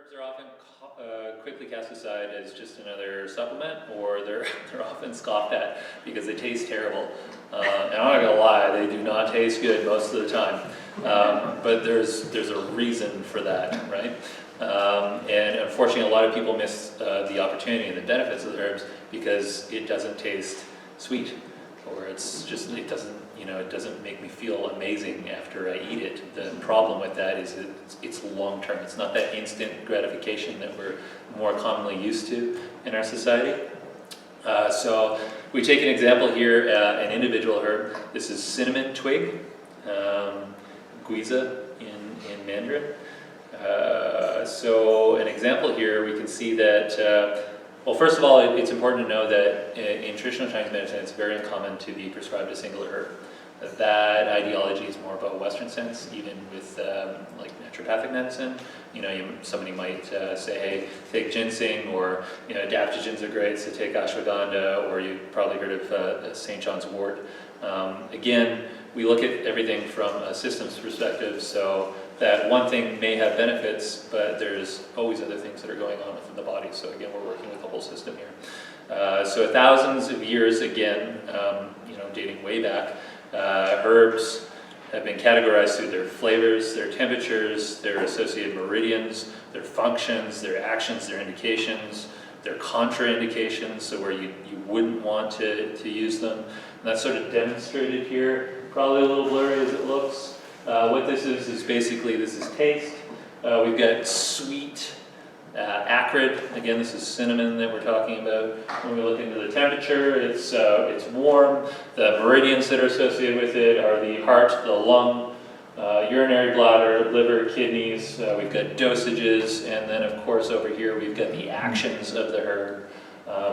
Herbs are often quickly cast aside as just another supplement, or they're often scoffed at because they taste terrible. And I'm not gonna lie, they do not taste good most of the time. But there's a reason for that, right? And unfortunately, a lot of people miss the opportunity and the benefits of the herbs because it doesn't taste sweet, or it doesn't make me feel amazing after I eat it. The problem with that is it's long term. It's not that instant gratification that we're more commonly used to in our society. So we take an example here, an individual herb. This is cinnamon twig, guiza in Mandarin. So an example here, we can see that, well, first of all, it's important to know that in traditional Chinese medicine, it's very uncommon to be prescribed a single herb. That ideology is more about Western sense, even with like naturopathic medicine. Somebody might say, hey, take ginseng, or adaptogens are great, so take ashwagandha, or you've probably heard of St. John's wort. Again, we look at everything from a systems perspective, so that one thing may have benefits, but there's always other things that are going on within the body. So again, we're working with the whole system here. So thousands of years, again, dating way back, herbs have been categorized through their flavors, their temperatures, their associated meridians, their functions, their actions, their indications, their contraindications, so where you wouldn't want to use them. And that's sort of demonstrated here, probably a little blurry as it looks. What this is basically, this is taste. We've got sweet, acrid. Again, this is cinnamon that we're talking about. When we look into the temperature, it's warm. The meridians that are associated with it are the heart, the lung, urinary bladder, liver, kidneys. We've got dosages, and then of course over here we've got the actions of the herb.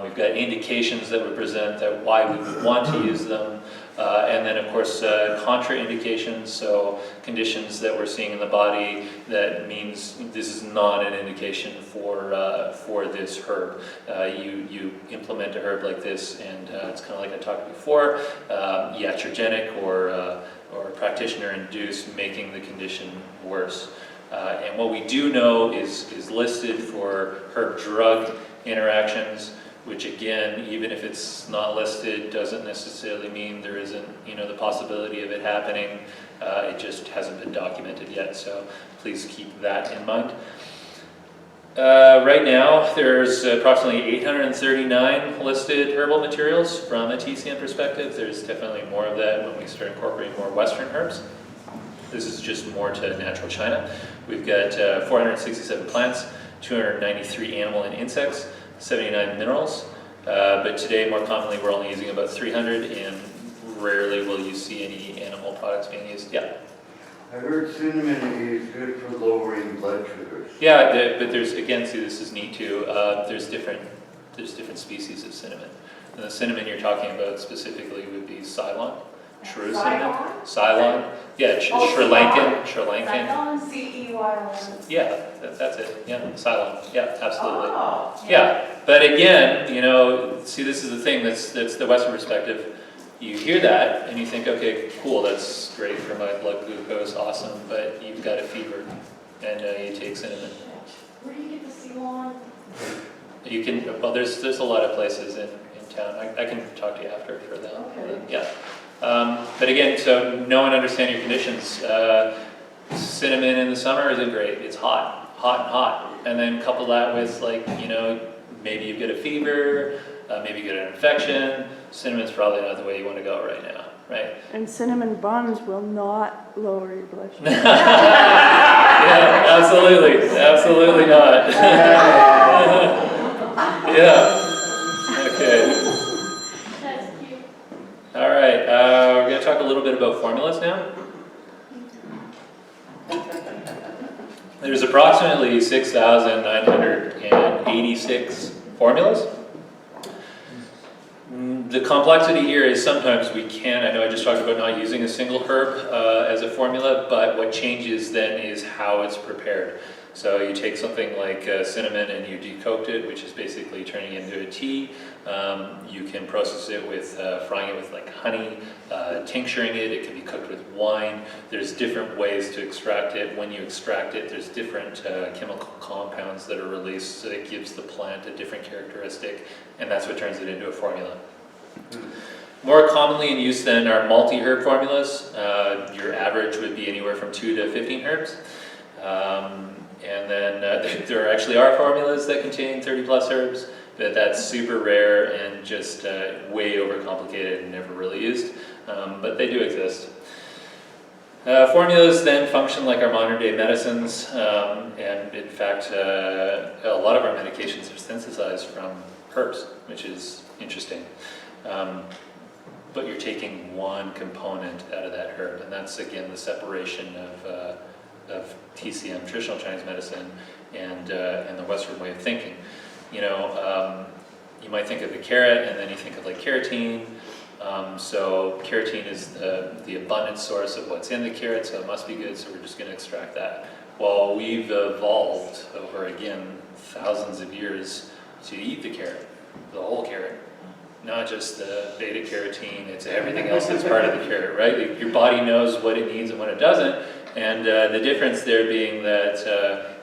We've got indications that would present that why we would want to use them. And then, of course, contraindications, so conditions that we're seeing in the body that means this is not an indication for this herb. You implement a herb like this, and it's kind of like I talked before, iatrogenic or practitioner-induced, making the condition worse. And what we do know is listed for herb-drug interactions, which again, even if it's not listed, doesn't necessarily mean there isn't, the possibility of it happening. It just hasn't been documented yet, so please keep that in mind. Right now, there's approximately 839 listed herbal materials from a TCM perspective. There's definitely more of that when we start incorporating more Western herbs. This is just more to natural China. We've got 467 plants, 293 animal and insects, 79 minerals, but today more commonly we're only using about 300, and rarely will you see any animal products being used. Yeah? I heard cinnamon is good for lowering blood sugars. Yeah, but there's, again, see, this is neat too, there's different species of cinnamon. And the cinnamon you're talking about specifically would be Ceylon, true cinnamon. Ceylon? Yeah, Sri Lankan. Ceylon, C-E-Y-L-N. Yeah, that's it. Yeah, Ceylon. Yeah, absolutely. Oh, yeah, but again, see, this is the thing that's the Western perspective. You hear that and you think, okay, cool, that's great for my blood glucose, awesome, but you've got a fever and you take cinnamon. Where do you get the Ceylon? You can, well, there's a lot of places in town. I can talk to you after for that. Okay. Yeah. But again, so know and understand your conditions. Cinnamon in the summer isn't great. It's hot and hot. And then couple that with maybe you get a fever, maybe you get an infection. Cinnamon's probably not the way you want to go right now, right? And cinnamon buns will not lower your blood sugar. Yeah, absolutely. Absolutely not. Yeah. Okay. That's cute. All right, we're going to talk a little bit about formulas now. There's approximately 6,986 formulas. The complexity here is sometimes I know I just talked about not using a single herb as a formula, but what changes then is how it's prepared. So you take something like cinnamon and you decoct it, which is basically turning it into a tea. You can process it with frying it with like honey, tincturing it. It can be cooked with wine. There's different ways to extract it. When you extract it, there's different chemical compounds that are released, so it gives the plant a different characteristic, and that's what turns it into a formula. More commonly in use then are multi-herb formulas. Your average would be anywhere from 2 to 15 herbs. And then there actually are formulas that contain 30 plus herbs, but that's super rare and just way overcomplicated and never really used, but they do exist. Formulas then function like our modern day medicines, and in fact a lot of our medications are synthesized from herbs, which is interesting. But you're taking one component out of that herb, and that's again the separation of TCM, traditional Chinese medicine, and the Western way of thinking. You know, you might think of the carrot, and then you think of like carotene. So carotene is the abundant source of what's in the carrot, so it must be good, so we're just going to extract that. Well, we've evolved over, again, thousands of years to eat the carrot, the whole carrot. Not just the beta carotene, it's everything else that's part of the carrot, right? Your body knows what it needs and what it doesn't, and the difference there being that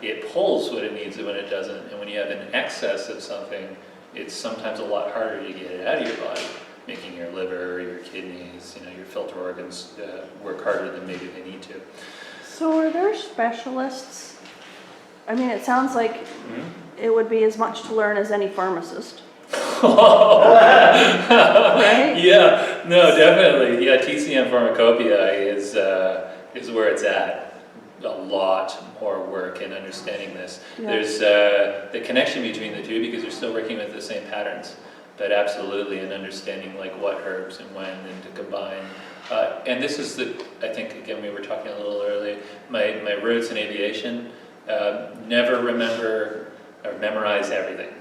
it pulls what it needs and when it doesn't, and when you have an excess of something, it's sometimes a lot harder to get it out of your body, making your liver, your kidneys, you know, your filter organs work harder than maybe they need to. So are there specialists? I mean, it sounds like it would be as much to learn as any pharmacist. Right? Yeah, no, definitely. Yeah, TCM pharmacopoeia is where it's at. A lot more work in understanding this. Yeah. There's the connection between the two because you're still working with the same patterns, but absolutely in understanding like what herbs and when and to combine. And this is I think again we were talking a little earlier, my roots in aviation, never remember or memorize everything,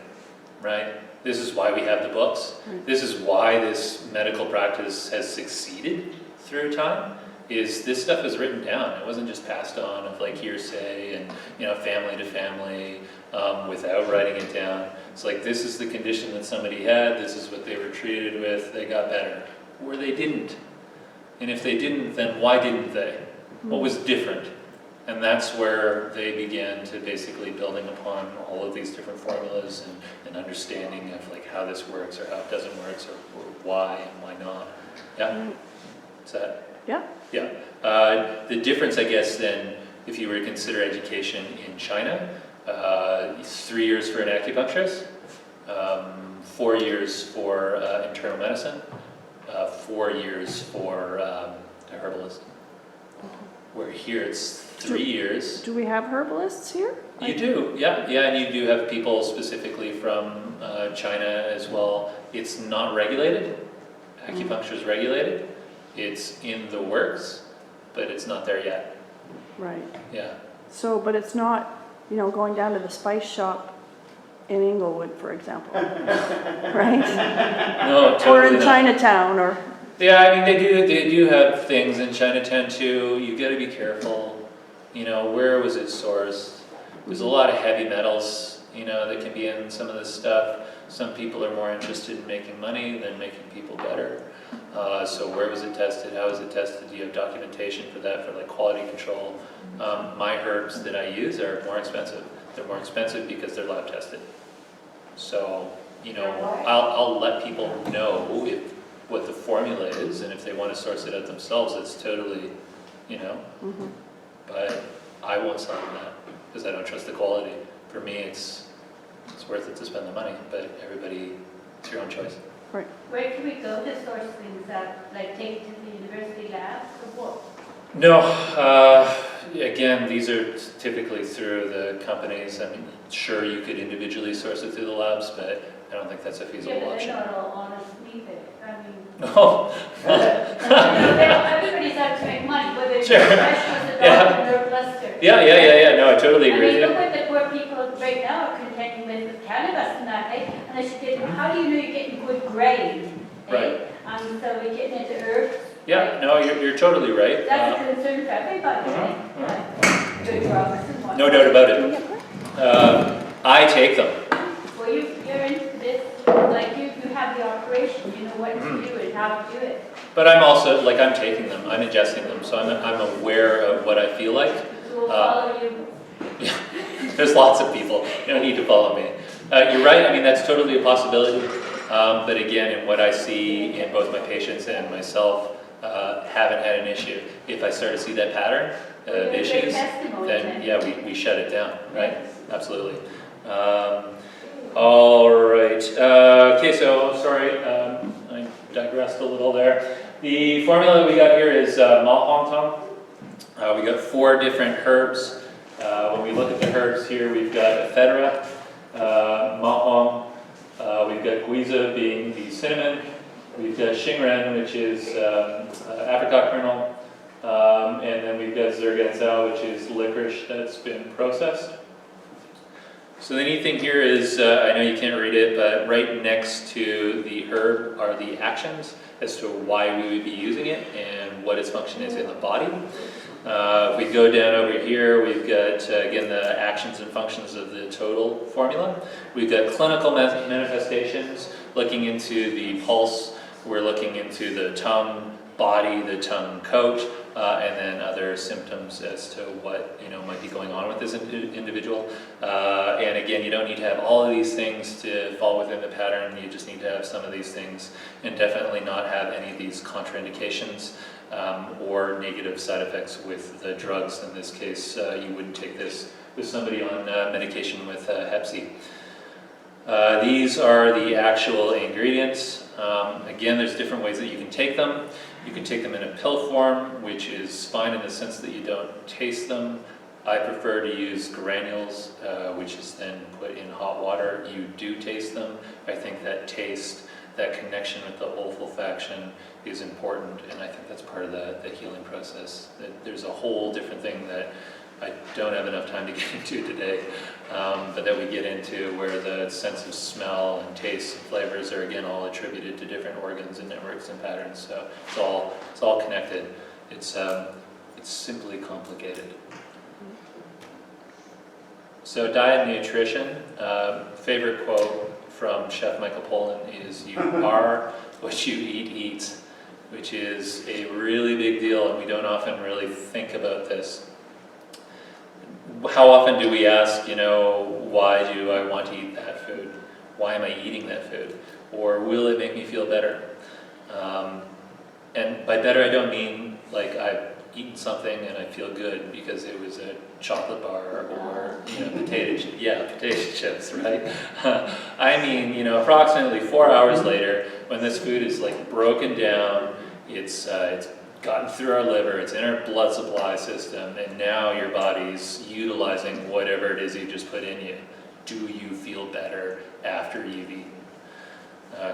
right? This is why we have the books. This is why this medical practice has succeeded through time, is this stuff is written down. It wasn't just passed on of like hearsay and, you know, family to family without writing it down. It's like, this is the condition that somebody had, this is what they were treated with, they got better. Or they didn't. And if they didn't, then why didn't they? What was different? And that's where they began to basically building upon all of these different formulas and understanding of like how this works or how it doesn't work or why and why not. Yeah? Is that? Yeah. Yeah. The difference, I guess, then, if you were to consider education in China, 3 years for an acupuncturist, 4 years for internal medicine, 4 years for a herbalist. Where here it's 3 years. Do we have herbalists here? You do, yeah, and you do have people specifically from China as well. It's not regulated. Acupuncture is regulated. It's in the works, but it's not there yet. Right. Yeah. So, but it's not, you know, going down to the spice shop in Inglewood, for example, right? No, totally Or in not. Chinatown, or Yeah, I mean they do have things in Chinatown too. You got to be careful. You know, where was it sourced? There's a lot of heavy metals, you know, that can be in some of this stuff. Some people are more interested in making money than making people better. So where was it tested? How was it tested? Do you have documentation for that, for like quality control? My herbs that I use are more expensive. They're more expensive because they're lab tested. So, you know, I'll let people know what the formula is, and if they want to source it out themselves, it's totally, you know. But I won't sell them that because I don't trust the quality. For me, it's worth it to spend the money, but everybody, it's your own choice. right. Where can we go to source things that, like take it to the university labs or what? No, again, these are typically through the companies. I mean, sure, you could individually source it through the labs, but I don't think that's a feasible Yeah, but option. they're not all honest either. I mean, Oh, everybody's out to make money, whether it's Sure. a professional, a doctor, or a blister. yeah. No, I totally I agree mean, with look you. what the poor people right now are contending with cannabis and that, eh? And they should get, how do you know you're getting good grade? Eh? Right. And so we're getting into herbs. Yeah, no, you're totally right. That's a concern for everybody, right? Mhm. Good drugs and what No doubt about it. I take them. Well, you're into this, like you have the operation, you know what to do and how to do it. But I'm also, like, I'm taking them, I'm ingesting them, so I'm aware of what I feel like. So we'll follow you. Yeah, there's lots of people, you don't need to follow me. You're right, I mean, that's totally a possibility. But again, in what I see in both my patients and myself, haven't had an issue. If I start to see that pattern of issues, then yeah, we shut it down, right? Absolutely. All right. Okay, so sorry, I digressed a little there. The formula that we got here is Huang. We got 4 different herbs. When we look at the herbs here, we've got ephedra, Huang. We've got guiza being the cinnamon. We've got shingren, which is apricot kernel. And then we've got zerganzao, which is licorice that's been processed. So the neat thing here is, I know you can't read it, but right next to the herb are the actions as to why we would be using it and what its function is in the body. If we go down over here, we've got, again, the actions and functions of the total formula. We've got clinical manifestations, looking into the pulse. We're looking into the tongue, body, the tongue coat, and then other symptoms as to what might be going on with this individual. And again, you don't need to have all of these things to fall within the pattern. You just need to have some of these things, and definitely not have any of these contraindications or negative side effects with the drugs. In this case, you wouldn't take this with somebody on medication with Hep C. These are the actual ingredients. Again, there's different ways that you can take them. You can take them in a pill form, which is fine in the sense that you don't taste them. I prefer to use granules, which is then put in hot water. You do taste them. I think that taste, that connection with the olfaction is important, and I think that's part of the healing process. There's a whole different thing that I don't have enough time to get into today, but that we get into where the sense of smell and taste and flavors are again all attributed to different organs and networks and patterns. So it's all connected. It's simply complicated. So diet and nutrition. Favorite quote from Chef Michael Pollan is, "You are what you eat," which is a really big deal, and we don't often really think about this. How often do we ask, why do I want to eat that food? Why am I eating that food? Or will it make me feel better? And by better, I don't mean like I've eaten something and I feel good because it was a chocolate bar or potato chips, right? I mean, approximately 4 hours later, when this food is like broken down, it's gotten through our liver, it's in our blood supply system, and now your body's utilizing whatever it is you just put in you. Do you feel better after you've eaten?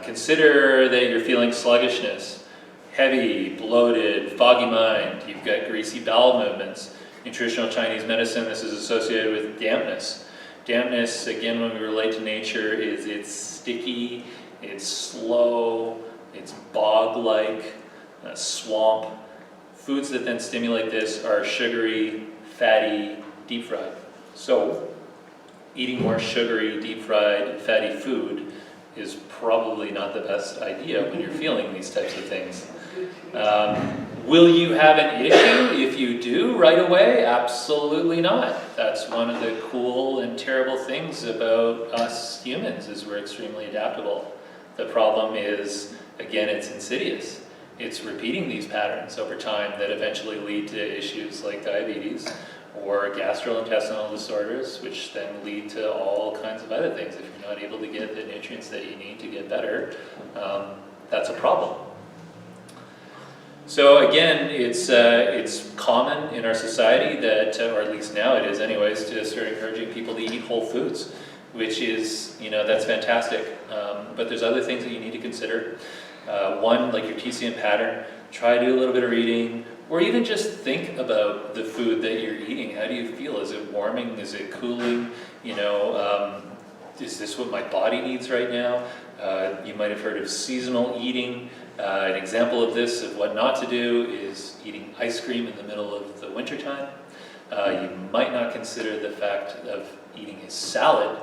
Consider that you're feeling sluggishness, heavy, bloated, foggy mind, you've got greasy bowel movements. In traditional Chinese medicine, this is associated with dampness. Dampness, again, when we relate to nature, it's sticky, it's slow, it's bog-like, swamp. Foods that then stimulate this are sugary, fatty, deep fried. So eating more sugary, deep fried, fatty food is probably not the best idea when you're feeling these types of things. Will you have an issue if you do right away? Absolutely not. That's one of the cool and terrible things about us humans, is we're extremely adaptable. The problem is, again, it's insidious. It's repeating these patterns over time that eventually lead to issues like diabetes or gastrointestinal disorders, which then lead to all kinds of other things. If you're not able to get the nutrients that you need to get better, that's a problem. So again, it's common in our society that, or at least now it is anyways, to start encouraging people to eat whole foods, which is, that's fantastic. But there's other things that you need to consider. One, like your TCM pattern, try to do a little bit of reading, or even just think about the food that you're eating. How do you feel? Is it warming? Is it cooling? Is this what my body needs right now? You might have heard of seasonal eating. An example of this, of what not to do, is eating ice cream in the middle of the wintertime. You might not consider the fact of eating a salad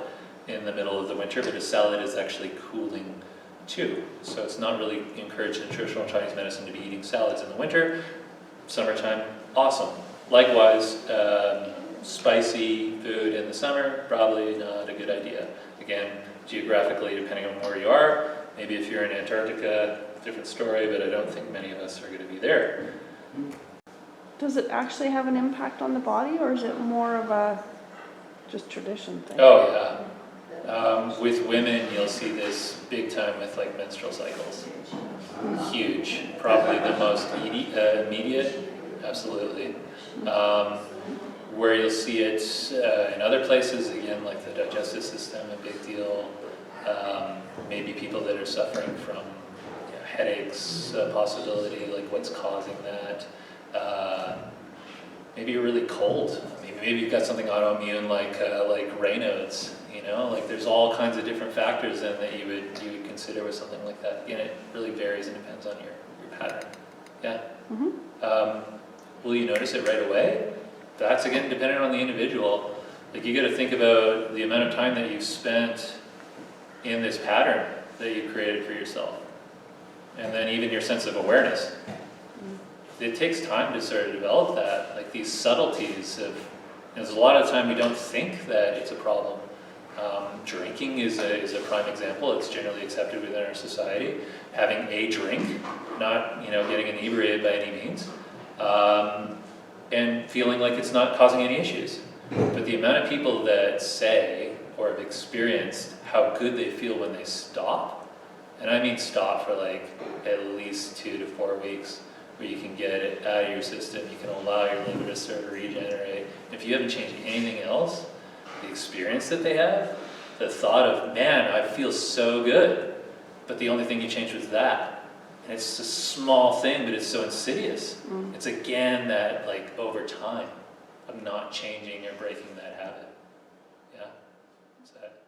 in the middle of the winter, but a salad is actually cooling too. So it's not really encouraged in traditional Chinese medicine to be eating salads in the winter. Summertime, awesome. Likewise, spicy food in the summer, probably not a good idea. Again, geographically, depending on where you are, maybe if you're in Antarctica, different story, but I don't think many of us are going to be there. Does it actually have an impact on the body, or is it more of a just tradition thing? Oh yeah. With women, you'll see this big time with like menstrual cycles. Huge. Probably the most immediate. Absolutely. Where you'll see it in other places, again, like the digestive system, a big deal. Maybe people that are suffering from headaches, a possibility, like what's causing that. Maybe you're really cold. Maybe you've got something autoimmune like Raynaud's. Like there's all kinds of different factors then that you would consider with something like that. Again, it really varies and depends on your pattern. Yeah. Will you notice it right away? That's again dependent on the individual. Like you got to think about the amount of time that you've spent in this pattern that you've created for yourself, and then even your sense of awareness. It takes time to sort of develop that, like these subtleties of. There's a lot of time we don't think that it's a problem. Drinking is a prime example. It's generally accepted within our society. Having a drink, not getting inebriated by any means, and feeling like it's not causing any issues. But the amount of people that say or have experienced how good they feel when they stop, and I mean stop for like at least 2 to 4 weeks, where you can get it out of your system, you can allow your liver to sort of regenerate. If you haven't changed anything else, the experience that they have, the thought of, man, I feel so good, but the only thing you changed was that. And it's a small thing, but it's so insidious. It's again that like over time of not changing or breaking that habit. Yeah? Is that